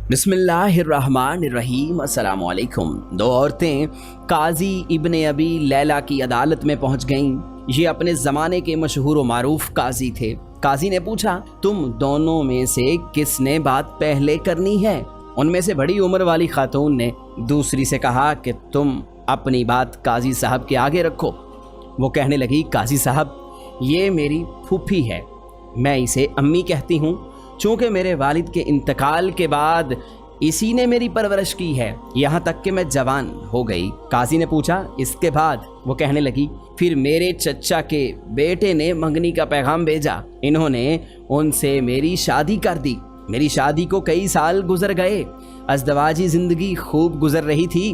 बिस्मिल्लाहिर्रहमानिर्रहीम। अस्सलाम वालेकुम। दो औरतें काजी इब्ने अबी लैला की अदालत में पहुंच गईं। ये अपने ज़माने के मशहूर व मारूफ काजी थे। काजी ने पूछा, तुम दोनों में से किसने बात पहले करनी है? उनमें से बड़ी उम्र वाली खातून ने दूसरी से कहा कि तुम अपनी बात काजी साहब के आगे रखो। वो कहने लगी, काजी साहब, ये मेरी फूफी है, मैं इसे अम्मी कहती हूँ। चूँकि मेरे वालिद के इंतकाल के बाद इसी ने मेरी परवरिश की है, यहाँ तक कि मैं जवान हो गई। काजी ने पूछा, इसके बाद? वो कहने लगी, फिर मेरे चचा के बेटे ने मंगनी का पैगाम भेजा। इन्होंने उनसे मेरी शादी कर दी। मेरी शादी को कई साल गुजर गए, अज़दवाजी ज़िंदगी खूब गुजर रही थी।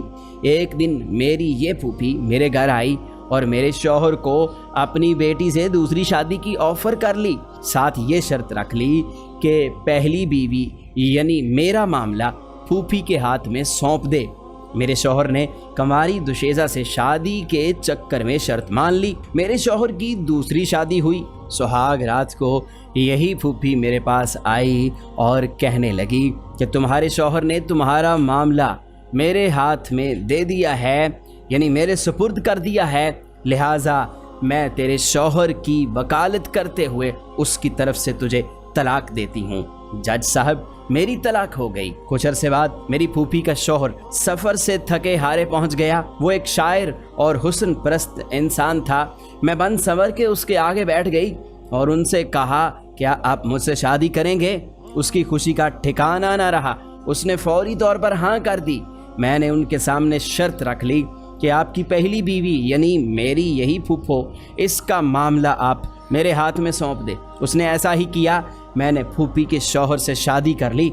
एक दिन मेरी ये फूफी मेरे घर आई और मेरे शौहर को अपनी बेटी से दूसरी शादी की ऑफ़र कर ली। साथ ये शर्त रख ली कि पहली बीवी यानी मेरा मामला फूफी के हाथ में सौंप दे। मेरे शौहर ने कंवारी दुशेज़ा से शादी के चक्कर में शर्त मान ली। मेरे शौहर की दूसरी शादी हुई। सुहाग रात को यही फूफी मेरे पास आई और कहने लगी कि तुम्हारे शौहर ने तुम्हारा मामला मेरे हाथ में दे दिया है, यानी मेरे सुपुर्द कर दिया है, लिहाजा मैं तेरे शौहर की वकालत करते हुए उसकी तरफ से तुझे तलाक देती हूँ। जज साहब, मेरी तलाक हो गई। कुछ अरसे बाद मेरी फूफी का शौहर सफ़र से थके हारे पहुँच गया। वो एक शायर और हुस्न परस्त इंसान था। मैं बन संवर के उसके आगे बैठ गई और उनसे कहा, क्या आप मुझसे शादी करेंगे? उसकी खुशी का ठिकाना ना रहा। उसने फौरी तौर पर हाँ कर दी। मैंने उनके सामने शर्त रख ली कि आपकी पहली बीवी यानी मेरी यही फूफो, इसका मामला आप मेरे हाथ में सौंप दे। उसने ऐसा ही किया। मैंने फूफी के शौहर से शादी कर ली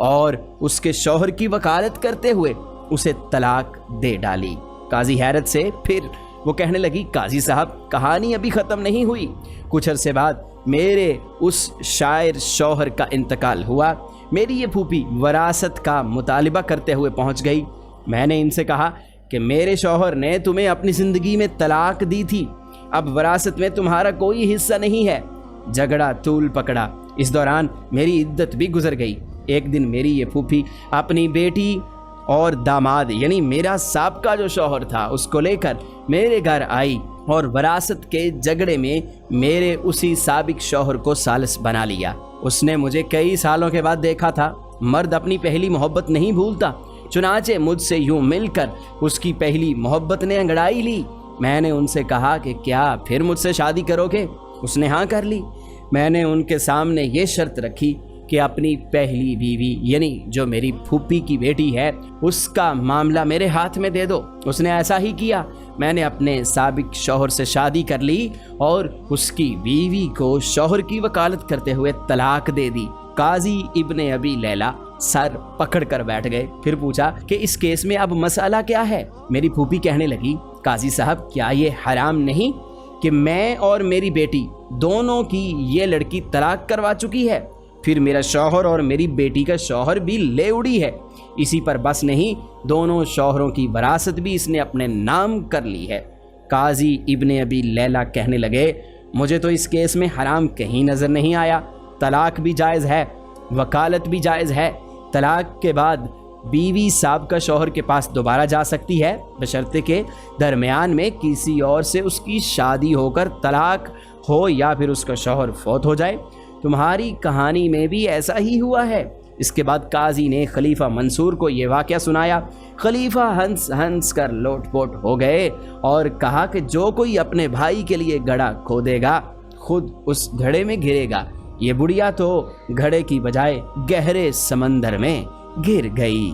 और उसके शौहर की वकालत करते हुए उसे तलाक दे डाली। काजी हैरत से फिर वो कहने लगी, काजी साहब, कहानी अभी ख़त्म नहीं हुई। कुछ अरसे बाद मेरे उस शायर शौहर का इंतकाल हुआ। मेरी ये फूफी वरासत का मुतालिबा करते हुए पहुंच गई। मैंने इनसे कहा कि मेरे शौहर ने तुम्हें अपनी ज़िंदगी में तलाक दी थी, अब वरासत में तुम्हारा कोई हिस्सा नहीं है। झगड़ा तूल पकड़ा। इस दौरान मेरी इद्दत भी गुजर गई। एक दिन मेरी ये फूफी अपनी बेटी और दामाद यानी मेरा साबका जो शौहर था उसको लेकर मेरे घर आई और वरासत के झगड़े में मेरे उसी साबिक शौहर को सालिस बना लिया। उसने मुझे कई सालों के बाद देखा था। मर्द अपनी पहली मोहब्बत नहीं भूलता। चुनाचे मुझसे यूं मिलकर उसकी पहली मोहब्बत ने अंगड़ाई ली। मैंने उनसे कहा कि क्या फिर मुझसे शादी करोगे? उसने हाँ कर ली। मैंने उनके सामने ये शर्त रखी कि अपनी पहली बीवी यानी जो मेरी फूफी की बेटी है उसका मामला मेरे हाथ में दे दो। उसने ऐसा ही किया। मैंने अपने साबिक शौहर से शादी कर ली और उसकी बीवी को शौहर की वकालत करते हुए तलाक दे दी। काजी इब्ने अबी लैला सर पकड़ कर बैठ गए। फिर पूछा कि इस केस में अब मसला क्या है? मेरी फूफी कहने लगी, काजी साहब, क्या ये हराम नहीं कि मैं और मेरी बेटी दोनों की ये लड़की तलाक करवा चुकी है, फिर मेरा शौहर और मेरी बेटी का शौहर भी ले उड़ी है। इसी पर बस नहीं, दोनों शौहरों की वरासत भी इसने अपने नाम कर ली है। काजी इब्ने अबी लैला कहने लगे, मुझे तो इस केस में हराम कहीं नज़र नहीं आया। तलाक भी जायज़ है, वकालत भी जायज़ है। तलाक के बाद बीवी साबका शौहर के पास दोबारा जा सकती है, बशर्ते के दरमियान में किसी और से उसकी शादी होकर तलाक हो या फिर उसका शौहर फौत हो जाए। तुम्हारी कहानी में भी ऐसा ही हुआ है। इसके बाद काजी ने खलीफा मंसूर को ये वाक़या सुनाया। खलीफा हंस हंस कर लोटपोट हो गए और कहा कि जो कोई अपने भाई के लिए गड्ढा खोदेगा खुद उस घड़े में गिरेगा। ये बुढ़िया तो घड़े की बजाय गहरे समंदर में गिर गई।